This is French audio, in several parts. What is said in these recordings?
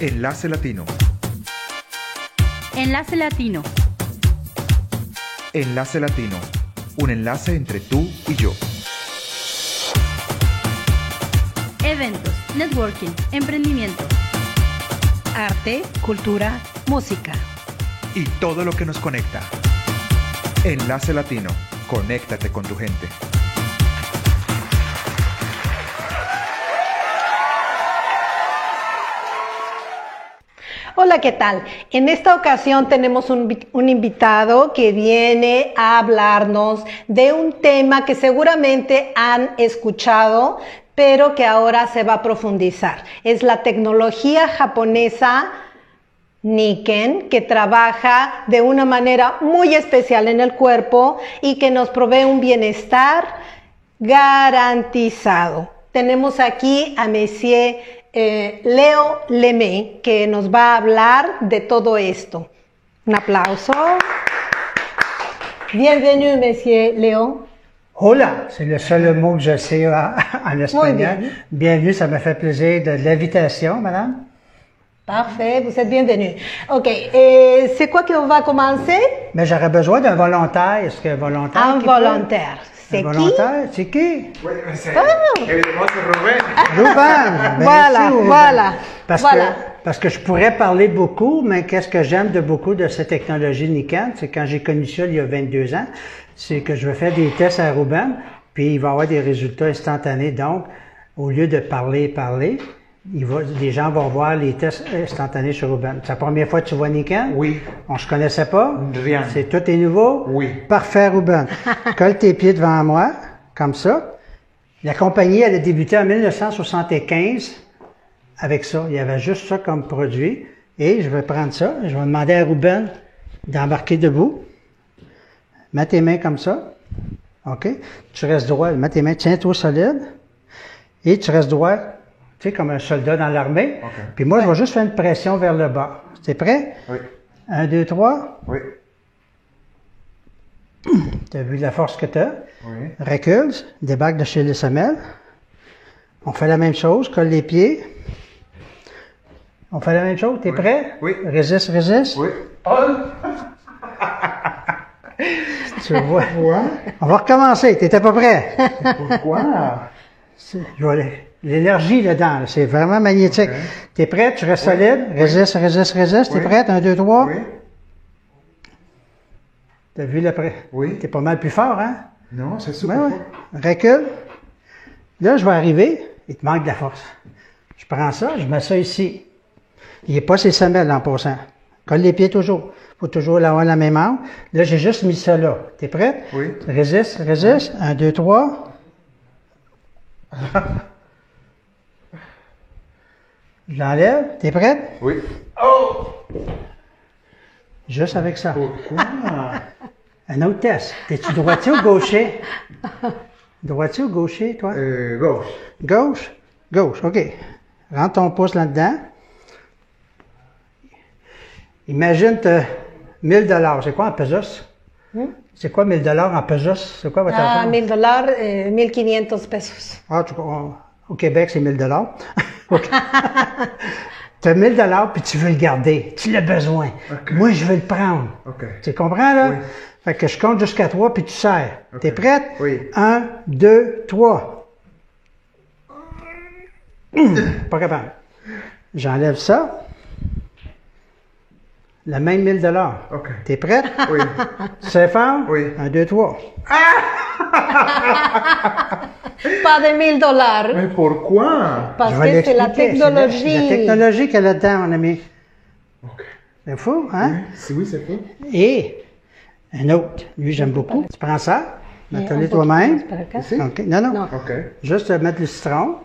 Enlace Latino. Enlace Latino. Enlace Latino. Un enlace entre tú y yo. Eventos, networking, emprendimiento, arte, cultura, música. Y todo lo que nos conecta. Enlace Latino. Conéctate con tu gente. Hola, ¿qué tal? En esta ocasión tenemos un invitado que viene a hablarnos de un tema que seguramente han escuchado, pero que ahora se va a profundizar. Es la tecnología japonesa Niken, que trabaja de una manera muy especial en el cuerpo y que nos provee un bienestar garantizado. Tenemos aquí a Monsieur Léo Lemay, que nos va a hablar de todo esto. Un aplauso. Bienvenue, Monsieur Léo. Hola, c'est le seul mot que je sais en espagnol. Bienvenue, ça me fait plaisir de l'invitation, madame. Parfait, vous êtes bienvenue. Ok, c'est quoi qu'on va commencer? Mais j'aurais besoin d'un volontaire. Est-ce que volontaire? Un volontaire. C'est qui? Volontaire, c'est qui? Oui, c'est évidemment c'est Rubén. Ruben. Voilà. Parce que je pourrais parler beaucoup, mais qu'est-ce que j'aime de beaucoup de cette technologie Niken, c'est quand j'ai connu ça il y a 22 ans, c'est que je vais faire des tests à Ruben, puis il va avoir des résultats instantanés. Donc, au lieu de parler, les gens vont voir les tests instantanés sur Ruben. C'est la première fois que tu vois Niken? Oui. On se connaissait pas? Rien. C'est tout est nouveau? Oui. Parfait, Ruben. Colle tes pieds devant moi, comme ça. La compagnie, elle a débuté en 1975 avec ça. Il y avait juste ça comme produit. Et je vais prendre ça. Je vais demander à Ruben d'embarquer debout. Mets tes mains comme ça. OK? Tu restes droit. Mets tes mains, tiens-toi solide. Et tu restes droit. Tu sais, comme un soldat dans l'armée. Okay. Puis moi, je vais juste faire une pression vers le bas. T'es prêt? Oui. 1, 2, 3. Oui. Tu as vu la force que tu as? Oui. Recule, débarque de chez les semelles. On fait la même chose, colle les pieds. On fait la même chose, t'es prêt? Oui. Résiste. Oui. Tu vois? On va recommencer, t'étais pas prêt? Pourquoi? L'énergie là-dedans, là, c'est vraiment magnétique. Okay. T'es prêt? Tu restes solide? Résiste. T'es Oui. prête? 1, 2, 3. Oui. T'as vu le prêt? Oui. T'es pas mal plus fort, hein? Non, c'est super Ouais. fort. Recule. Là, je vais arriver. Il te manque de la force. Je prends ça, je mets ça ici. Il n'est pas ses semelles en passant. Colle les pieds toujours. Il faut toujours avoir la même angle. Là, j'ai juste mis ça là. T'es prête? Oui. Résiste. 1, 2, 3. Je l'enlève. T'es prête? Oui. Juste avec ça. Pourquoi? Un autre test. T'es-tu droitier ou gaucher? Droitier ou gaucher, toi? Gauche. Gauche? Gauche, OK. Rentre ton pouce là-dedans. Imagine, tu as 1000 $. C'est quoi en pesos? C'est quoi 1000 $ en pesos? C'est quoi votre argent? $1000, 1500 pesos. Ah, au Québec, c'est 1000 $. Tu as 1000 $ puis tu veux le garder. Tu l'as besoin. Okay. Moi, je veux le prendre. OK. Tu comprends, là? Oui. Fait que je compte jusqu'à 3 puis tu serres. OK. T'es prête? Oui. 1, 2, 3. Pas capable. J'enlève ça. Le même 1000 $. OK. T'es prête? Oui. Tu sais faire? Oui. 1, 2, 3. Pas de $1000. Mais pourquoi? Parce Je vais que c'est la l'expliquer. technologie. C'est la technologie qu'elle a dedans, mon ami. OK. C'est fou, hein? Oui, c'est fou. Et un autre, lui j'aime beaucoup. Tu prends ça, mets-le toi-même. OK. Non. No. OK. Juste mettre le citron.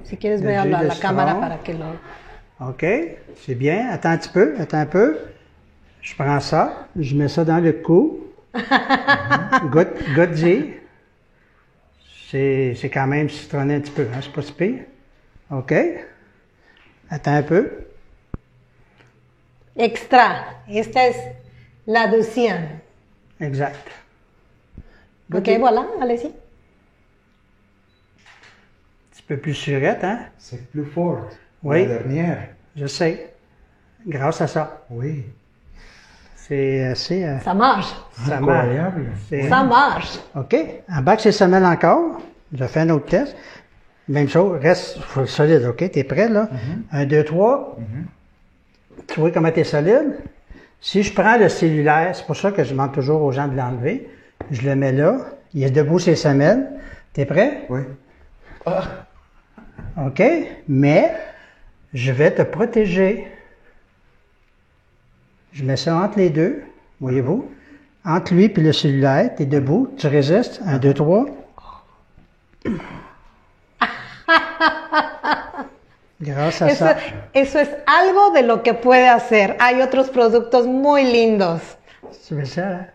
Si quieres Le ver jus a de la cámara citron. para que lo... OK. C'est bien. Attends un peu. Je prends ça, je mets ça dans le cou. Goûte-y. C'est quand même citronné un petit peu, hein? C'est pas si pire. OK. Attends un peu. Extra. Esta es la deuxième. Exact. Ok, voilà, allez-y. Un petit peu plus surette, hein? C'est plus fort. Oui, La dernière. je sais. Grâce à ça. Oui. C'est assez... Ça marche. ça marche. Incroyable. C'est- Ça marche. OK. Embarque ces semelles encore. Je fais un autre test. Même chose. Reste solide. OK. T'es prêt, là? 1, 2, 3. Tu vois comment t'es solide? Si je prends le cellulaire, c'est pour ça que je demande toujours aux gens de l'enlever. Je le mets là. Il est debout ses semelles. T'es prêt? Oui. OK? Mais je vais te protéger. Je mets ça entre les deux, voyez-vous? Entre lui et le cellulaire, tu es debout, tu résistes. 1, 2, 3. Grâce à ça. Eso es algo de lo que puede hacer. Hay otros productos muy lindos. Tu veux ça, hein?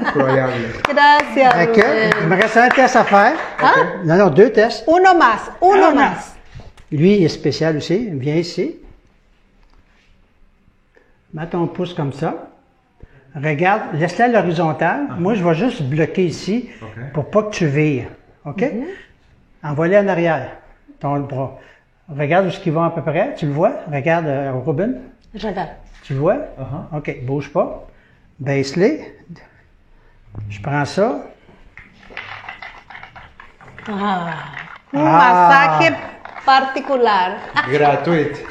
Incroyable. Gracias. Fait que, Rubén. il me reste un test à faire. Non, non, 2 tests. Uno más, uno más. Lui, il est spécial aussi. Viens ici. Mets ton pouce comme ça. Regarde, laisse-la à l'horizontale. Moi, je vais juste bloquer ici OK. pour pas que tu vires. OK? Envoie-le en arrière, ton bras. Regarde où ce qu'ils vont à peu près. Tu le vois? Regarde, Ruben. Regarde. Tu le vois? OK, bouge pas. Baisse-les. Je prends ça. Ah, un masaje particular. Gratuite.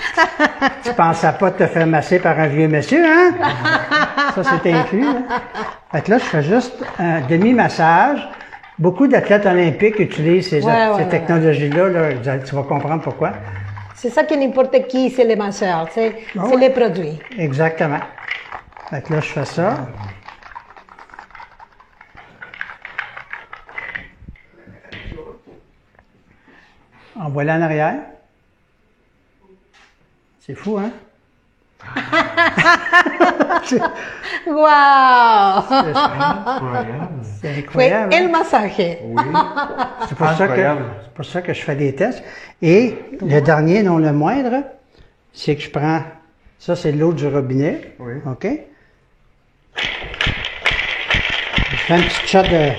Tu pensais pas te faire masser par un vieux monsieur, hein? Ça, c'est inclus. Hein? Fait que là, je fais juste un demi-massage. Beaucoup d'athlètes olympiques utilisent ces technologies-là. Là. Tu vas comprendre pourquoi. C'est ça qui n'importe qui c'est les masseurs, c'est les produits. Exactement. Fait que là, je fais ça. Envoie-la en arrière. C'est fou, hein? ¡Wow! Incroyable. C'est Fue incroyable. el Hein? masaje. Oui. C'est pour, Incroyable. c'est pour ça que je fais des tests. Et le dernier, non le moindre, c'est que je prends, ça c'est l'eau du robinet. Oui. OK? Je fais un petit shot de...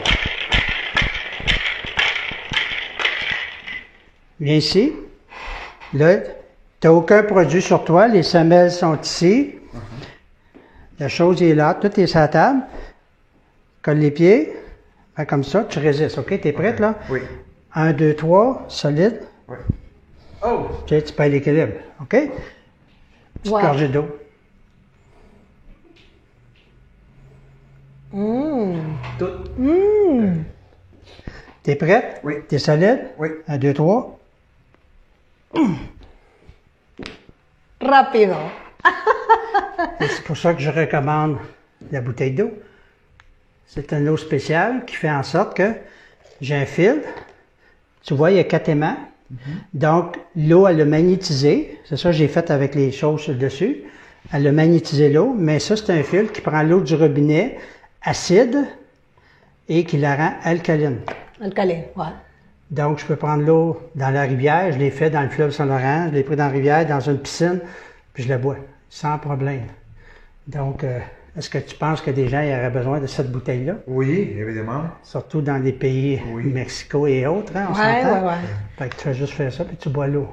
Viens ici. Là, tu n'as aucun produit sur toi. Les semelles sont ici. La chose est là. Tout est sur la table. Colle les pieds. Fais comme ça. Tu résistes. OK? Tu es prête, là? Oui. 1, 2, 3. Solide. Oui. Oh! Tu perds l'équilibre. OK? Petite Wow. gorgée d'eau. Tout. T'es prête? Oui. T'es solide? Oui. 1, 2, 3. Rápido. Et c'est pour ça que je recommande la bouteille d'eau. C'est une eau spéciale qui fait en sorte que j'ai un fil. Tu vois, il y a 4 aimants. Donc, l'eau, elle a magnétisé. C'est ça que j'ai fait avec les choses sur le dessus. Elle a magnétisé l'eau. Mais ça, c'est un fil qui prend l'eau du robinet acide et qui la rend alcaline. Alcalin, ouais. Donc, je peux prendre l'eau dans la rivière. Je l'ai fait dans le fleuve Saint-Laurent. Je l'ai pris dans la rivière, dans une piscine, puis je la bois sans problème. Donc, est-ce que tu penses que des gens y auraient besoin de cette bouteille-là? Oui, évidemment. Surtout dans les pays Oui. Mexico et autres, hein, on Ouais, s'entend? ouais, ouais. Fait que tu vas juste faire ça, puis tu bois l'eau.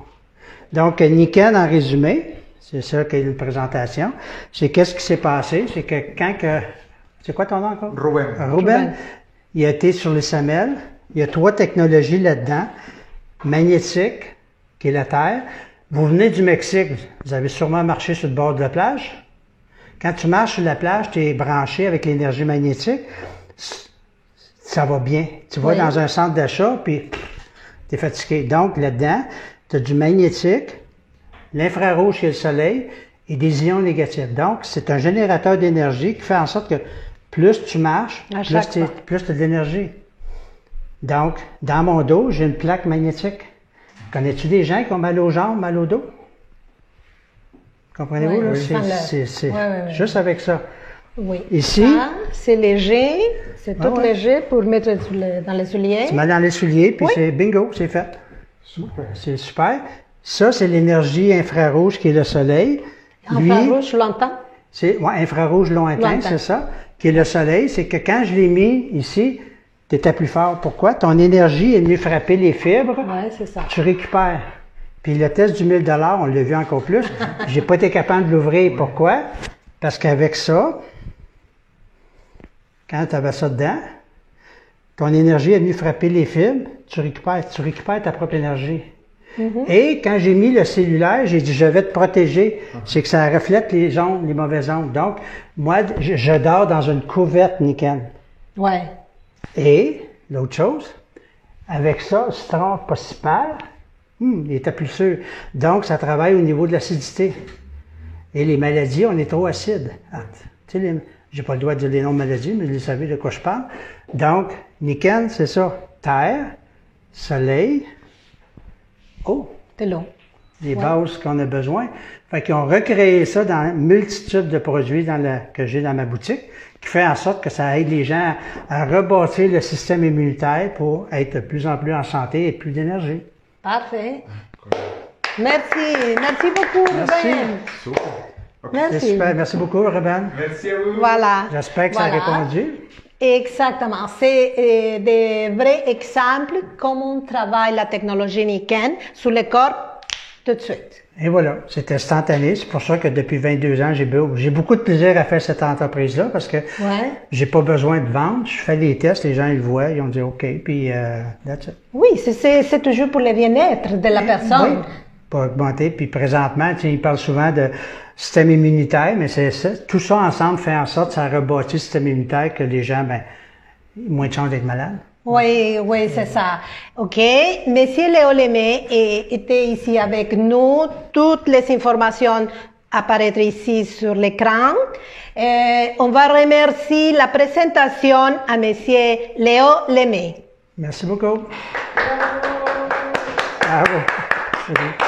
Donc, nickel en résumé, c'est ça qu'est une présentation. C'est qu'est-ce qui s'est passé? C'est que quand que... C'est quoi ton nom encore? Ruben. Ruben, il a été sur les semelles. Il y a 3 technologies là-dedans. Magnétique, qui est la Terre. Vous venez du Mexique, vous avez sûrement marché sur le bord de la plage. Quand tu marches sur la plage, tu es branché avec l'énergie magnétique. Ça va bien. Tu vas Oui. dans un centre d'achat, puis tu es fatigué. Donc, là-dedans, tu as du magnétique, l'infrarouge qui est le soleil, et des ions négatifs. Donc, c'est un générateur d'énergie qui fait en sorte que plus tu marches, À chaque fois. plus tu as de l'énergie. Donc, dans mon dos, j'ai une plaque magnétique. Connais-tu des gens qui ont mal aux jambes, mal au dos? Comprenez-vous? Oui, Là? oui. C'est Ouais. juste avec ça. Oui. Ici. Ça, c'est léger, c'est tout ouais. léger pour mettre dans les souliers. Tu mets dans les souliers, puis Oui. c'est bingo, c'est fait. Super. C'est super. Ça, c'est l'énergie infrarouge qui est le soleil. Infrarouge, longtemps. C'est infrarouge lointain, Lointain. c'est ça. Qui est le soleil, c'est que quand je l'ai mis ici, tu étais plus fort. Pourquoi? Ton énergie est venue frapper les fibres, Ouais, c'est ça. tu récupères. Puis le test du 1000 $, on l'a vu encore plus. J'ai pas été capable de l'ouvrir. Pourquoi? Parce qu'avec ça, quand tu avais ça dedans, ton énergie est venue frapper les fibres, tu récupères ta propre énergie. Et quand j'ai mis le cellulaire, j'ai dit, je vais te protéger. C'est que ça reflète les ondes, les mauvaises ondes. Donc, moi, je dors dans une couverte nickel. Ouais. Et, l'autre chose, avec ça, le citron pas si pire, il était plus sûr. Donc, ça travaille au niveau de l'acidité. Et les maladies, on est trop acide. Ah, tu sais, j'ai pas le droit de dire les noms de maladies, mais vous savez de quoi je parle. Donc, nickel, c'est ça. Terre, soleil, eau. De l'eau. Les bases qu'on a besoin. Fait qu'ils ont recréé ça dans une multitude de produits que j'ai dans ma boutique, qui fait en sorte que ça aide les gens à rebâtir le système immunitaire pour être de plus en plus en santé et plus d'énergie. Parfait. Merci. Merci beaucoup, Merci. Ruben. Super. Ok. C'est Merci. super. Merci beaucoup, Ruben. Merci à vous. Voilà. J'espère que ça a répondu. Exactement. C'est des vrais exemples comment on travaille la technologie Niken sur le corps tout de suite. Et voilà, c'est instantané. C'est pour ça que depuis 22 ans, j'ai beaucoup de plaisir à faire cette entreprise-là parce que j'ai pas besoin de vendre. Je fais les tests, les gens ils le voient, ils ont dit OK, puis that's it. Oui, c'est toujours pour le bien-être de la personne. Oui, pour augmenter. Puis présentement, tu sais, ils parlent souvent de système immunitaire, mais c'est ça. Tout ça ensemble fait en sorte que ça rebâtit le système immunitaire que les gens, moins de chances d'être malades. Oui, c'est ça. OK. Monsieur Léo Lemay était ici avec nous. Toutes les informations apparaîtront ici sur l'écran. On va remercier la présentation à Monsieur Léo Lemay. Merci beaucoup. Bravo. Salut.